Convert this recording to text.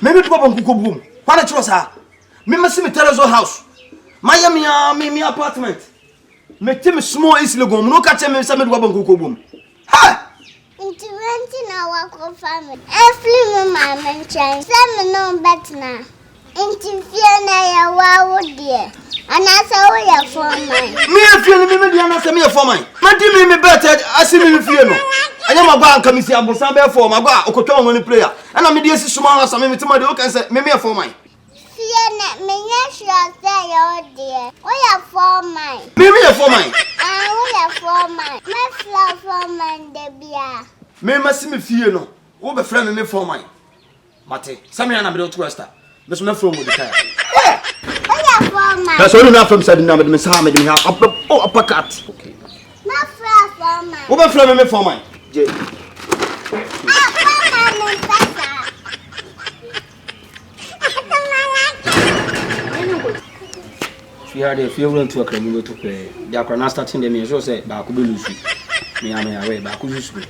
Maybe to go on Kuko Boom. What a choice, me must see Terrace house. Miami apartment. Make him small is logo. No catch him some of Kuko Boom. Ha! Into renting our family. Every mamma mentioned some no better now. Into Fiona, wow, dear. And I saw you for mine. Me a feeling me answer me for mine. My team me better. I see me feel. I am a bank coming here, but some for my bar, Okoton money player. And I'm the small as I mean to my dog and say, me for mine. Fiona, me not sure say, oh dear. We are for mine. Me for mine. We are for mine. My flower for mine, Debia. Me must see me feel no. Who be friend me for mine. Mate, some man I'm to Wester. But my from with the car. That's only not from Saturday night, Miss Hamid. We have upper cut. Okay. My flower for mine. Who be friend me for mine? She had a few run to a criminal to play. They are not starting the measure, say, Baku Lucy. Me, I may away, Baku Lucy.